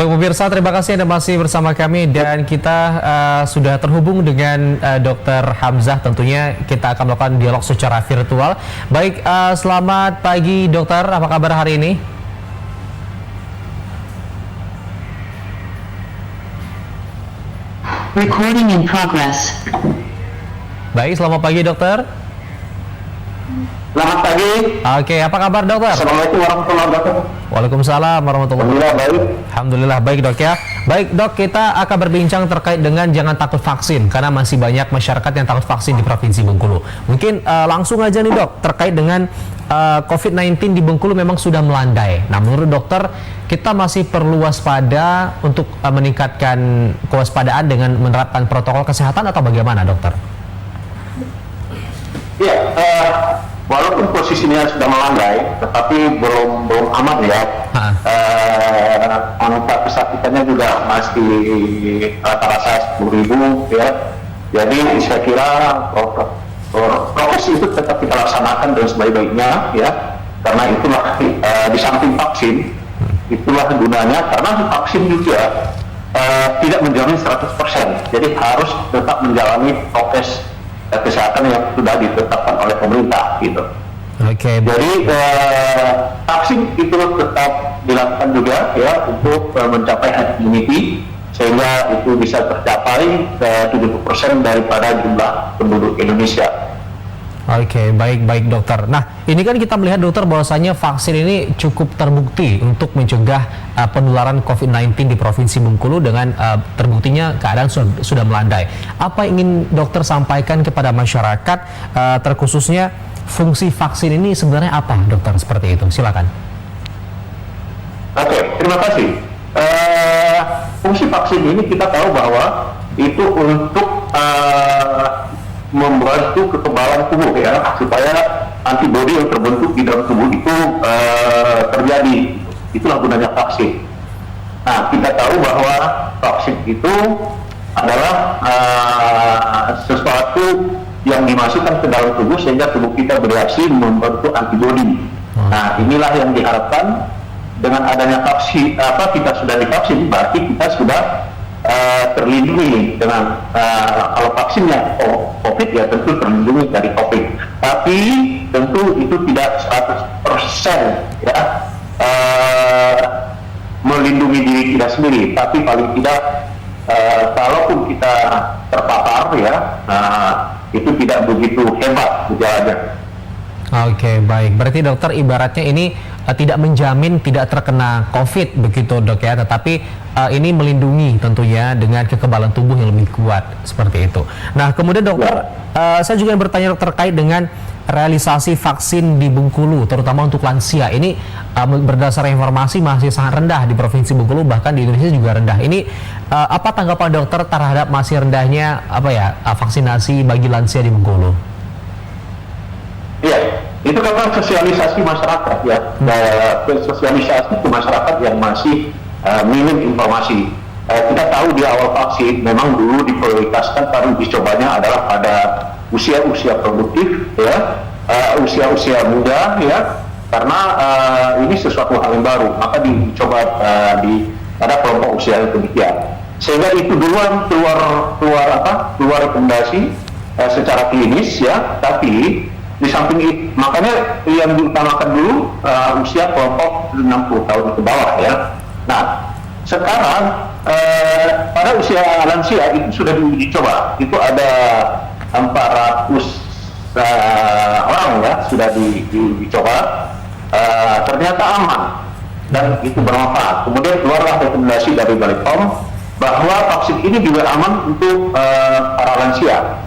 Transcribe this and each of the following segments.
Baik pemirsa, terima kasih Anda masih bersama kami dan kita sudah terhubung dengan Dr. Hamzah. Tentunya kita akan melakukan dialog secara virtual. Baik, selamat pagi dokter, apa kabar hari ini? Recording in progress. Baik, selamat pagi dokter. Selamat pagi. Oke, apa kabar dokter? Assalamualaikum warahmatullahi wabarakatuh. Waalaikumsalam warahmatullahi wabarakatuh. Alhamdulillah baik. Alhamdulillah baik dok ya. Baik dok, kita akan berbincang terkait dengan jangan takut vaksin karena masih banyak masyarakat yang takut vaksin di Provinsi Bengkulu. Mungkin langsung aja nih dok, terkait dengan COVID-19 di Bengkulu memang sudah melandai. Nah menurut dokter, kita masih perlu waspada untuk meningkatkan kewaspadaan dengan menerapkan protokol kesehatan atau bagaimana dokter? Ya, walaupun posisinya sudah melandai, tetapi belum aman ya. Angka kesakitannya juga masih rata-rata 10.000 ya. Jadi saya kira prokes itu tetap kita laksanakan dengan sebaik-baiknya ya. Karena itulah di samping vaksin, itulah gunanya. Karena vaksin juga tidak menjamin 100%. Jadi harus tetap menjalani prokes kesehatan yang sudah ditetapkan oleh pemerintah gitu. Oke. Jadi vaksin itu tetap dilakukan juga ya untuk mencapai herd immunity sehingga itu bisa tercapai 70% daripada jumlah penduduk Indonesia. Oke, baik dokter. Nah, ini kan kita melihat dokter bahwasanya vaksin ini cukup terbukti untuk mencegah penularan COVID-19 di Provinsi Bengkulu dengan terbuktinya keadaan sudah melandai. Apa yang ingin dokter sampaikan kepada masyarakat, terkhususnya fungsi vaksin ini sebenarnya apa dokter seperti itu? Silakan. Oke, terima kasih. Fungsi vaksin ini kita tahu bahwa itu untuk membantu kekebalan tubuh ya, supaya antibodi yang terbentuk di dalam tubuh itu terjadi. Itulah gunanya vaksin. Nah, kita tahu bahwa vaksin itu adalah sesuatu yang dimasukkan ke dalam tubuh sehingga tubuh kita bereaksi membentuk antibodi. Nah, inilah yang diharapkan dengan adanya vaksin. Kita sudah divaksin, berarti kita sudah terlindungi dengan kalau vaksinnya COVID ya tentu terlindungi dari COVID, tapi tentu itu tidak 100% ya melindungi diri kita sendiri, tapi paling tidak kalaupun kita terpapar ya itu tidak begitu hebat gejalanya. Oke, baik. Berarti dokter ibaratnya ini tidak menjamin tidak terkena COVID begitu dok ya, tetapi ini melindungi tentunya dengan kekebalan tubuh yang lebih kuat seperti itu. Nah kemudian dokter, saya juga bertanya dok, terkait dengan realisasi vaksin di Bengkulu, terutama untuk lansia. Ini berdasar informasi masih sangat rendah di Provinsi Bengkulu, bahkan di Indonesia juga rendah. Ini apa tanggapan dokter terhadap masih rendahnya vaksinasi bagi lansia di Bengkulu? Iya, itu karena sosialisasi masyarakat ya, sosialisasi ke masyarakat yang masih minim informasi. Kita tahu di awal vaksin memang dulu diprioritaskan pada uji cobanya adalah pada usia-usia produktif ya, usia-usia muda ya, karena ini sesuatu hal yang baru, maka dicoba pada kelompok usia yang demikian. Sehingga itu duluan keluar rekomendasi secara klinis ya, tapi di samping itu, makanya yang diutamakan dulu usia kelompok 60 tahun ke bawah ya. Nah, sekarang pada usia lansia itu sudah diuji coba. Itu ada 400 orang ya sudah dicoba, ternyata aman dan itu bermanfaat. Kemudian keluarlah rekomendasi dari Bepom bahwa vaksin ini juga aman untuk para lansia.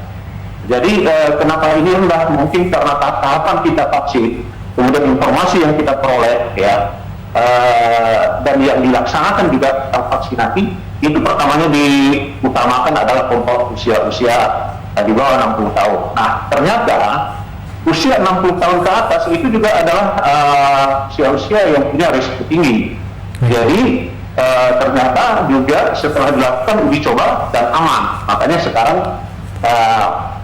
Jadi kenapa ini rendah? Mungkin karena tahapan kita vaksin, kemudian informasi yang kita peroleh ya, dan yang dilaksanakan juga vaksinasi itu pertamanya diutamakan adalah kelompok usia di bawah 60 tahun. Nah ternyata usia 60 tahun ke atas itu juga adalah usia yang punya risiko tinggi. Jadi ternyata juga setelah dilakukan uji coba dan aman, makanya sekarang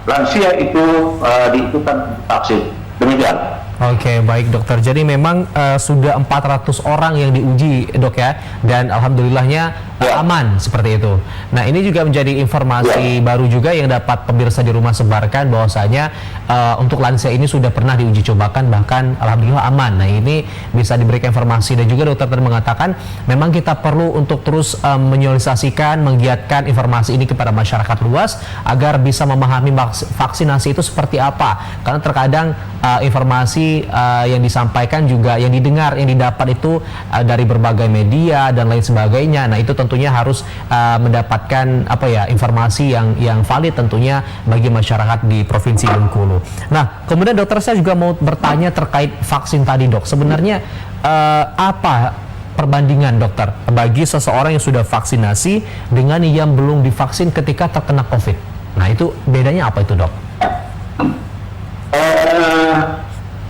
lansia itu diikutkan vaksin. Demikian. Oke, baik dokter. Jadi memang sudah 400 orang yang diuji dok ya, dan alhamdulillahnya aman seperti itu. Nah ini juga menjadi informasi baru juga yang dapat pemirsa di rumah sebarkan bahwasanya untuk lansia ini sudah pernah diuji cobakan bahkan alhamdulillah aman. Nah ini bisa diberikan informasi dan juga dokter tadi mengatakan memang kita perlu untuk terus menyosialisasikan, menggiatkan informasi ini kepada masyarakat luas agar bisa memahami vaksinasi itu seperti apa. Karena terkadang informasi yang disampaikan juga yang didengar, yang didapat itu dari berbagai media dan lain sebagainya. Nah itu tentunya harus mendapatkan informasi yang valid tentunya bagi masyarakat di Provinsi Bengkulu. Nah kemudian dokter, saya juga mau bertanya terkait vaksin tadi dok. Sebenarnya apa perbandingan dokter bagi seseorang yang sudah vaksinasi dengan yang belum divaksin ketika terkena COVID? Nah itu bedanya apa itu dok?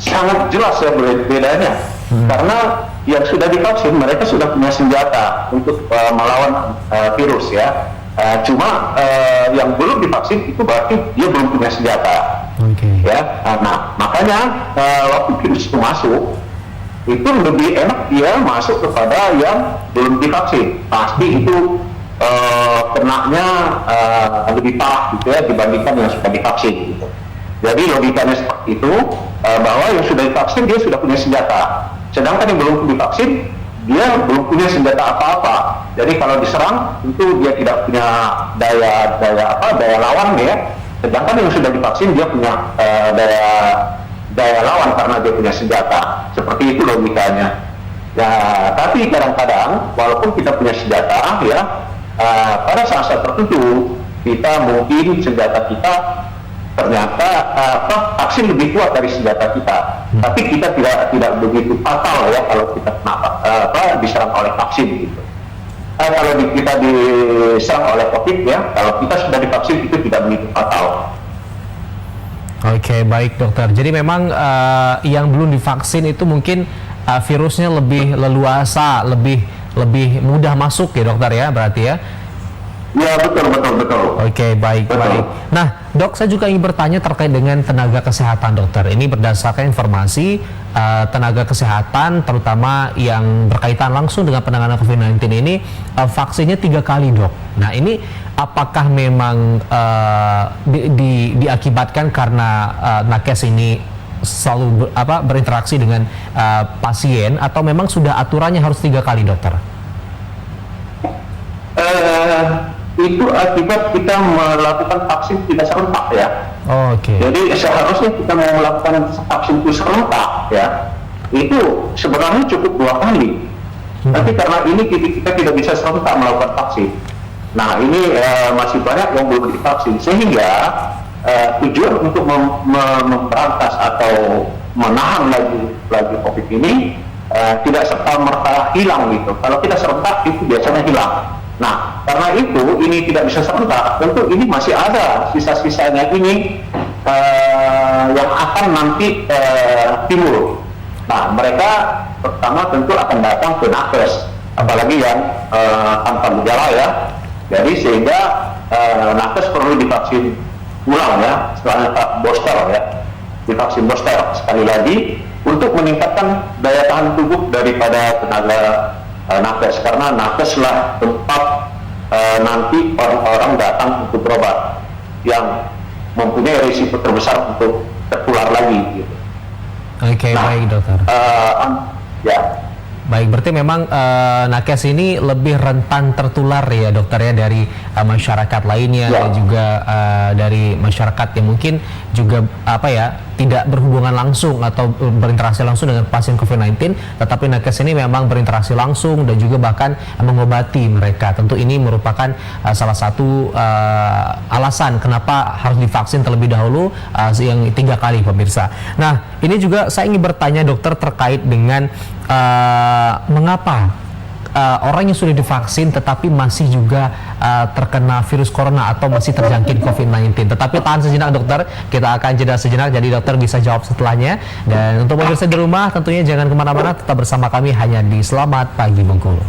Sangat jelas ya bedanya, karena yang sudah divaksin mereka sudah punya senjata untuk melawan virus ya. Cuma yang belum divaksin itu berarti dia belum punya senjata. Ya, nah makanya waktu virus itu masuk itu lebih enak dia masuk kepada yang belum divaksin. Pasti itu kenanya lebih parah gitu ya dibandingkan yang sudah divaksin gitu. Jadi logikanya seperti itu, bahwa yang sudah divaksin dia sudah punya senjata, sedangkan yang belum divaksin dia belum punya senjata apa-apa. Jadi kalau diserang itu dia tidak punya daya lawan ya, sedangkan yang sudah divaksin dia punya daya lawan karena dia punya senjata. Seperti itu logikanya. Ya, tapi kadang-kadang walaupun kita punya senjata ya, pada saat-saat tertentu kita mungkin senjata kita ternyata vaksin lebih kuat dari senjata kita, tapi kita tidak begitu fatal ya kalau kita diserang oleh vaksin gitu. Kalau kita diserang oleh COVID ya, kalau kita sudah divaksin itu tidak begitu fatal. Oke, baik dokter. Jadi memang yang belum divaksin itu mungkin virusnya lebih leluasa, lebih mudah masuk ya dokter ya, berarti ya. Ya betul. Oke, baik. Nah dok, saya juga ingin bertanya terkait dengan tenaga kesehatan dokter. Ini berdasarkan informasi tenaga kesehatan terutama yang berkaitan langsung dengan penanganan COVID-19 ini vaksinnya 3 kali dok. Nah ini apakah memang diakibatkan karena nakes ini selalu berinteraksi dengan pasien atau memang sudah aturannya harus 3 kali dokter? Itu akibat kita melakukan vaksin tidak serentak ya. Jadi seharusnya kita mau melakukan vaksin itu serentak ya, itu sebenarnya cukup 2 kali. Tapi karena ini kita tidak bisa serentak melakukan vaksin. Nah ini masih banyak yang belum divaksin, sehingga tujuan untuk memberantas atau menahan lagi COVID ini tidak serta-merta hilang gitu. Kalau kita serentak itu biasanya hilang. Nah, karena itu ini tidak bisa serentak, tentu ini masih ada sisa-sisanya ini yang akan nanti timbul. Nah, mereka pertama tentu akan datang ke nakes, apalagi yang tanpa gejala ya. Jadi sehingga nakes perlu divaksin ulang ya, setelah booster ya, divaksin booster sekali lagi untuk meningkatkan daya tahan tubuh daripada tenaga nakes, karena nakeslah tempat nanti orang-orang datang untuk berobat yang mempunyai risiko terbesar untuk tertular lagi gitu. Oke, baik dokter. Ya. Baik, berarti memang nakes ini lebih rentan tertular ya dokter ya dari masyarakat lainnya dan juga dari masyarakat yang mungkin juga tidak berhubungan langsung atau berinteraksi langsung dengan pasien COVID-19, tetapi nakes ini memang berinteraksi langsung dan juga bahkan mengobati mereka. Tentu ini merupakan salah satu alasan kenapa harus divaksin terlebih dahulu yang 3 kali pemirsa. Nah, ini juga saya ingin bertanya dokter terkait dengan mengapa orang yang sudah divaksin tetapi masih juga terkena virus corona atau masih terjangkit COVID-19. Tetapi tahan sejenak dokter, kita akan jeda sejenak, jadi dokter bisa jawab setelahnya. Dan untuk pemirsa di rumah tentunya jangan kemana-mana, tetap bersama kami hanya di Selamat Pagi Bengkulu.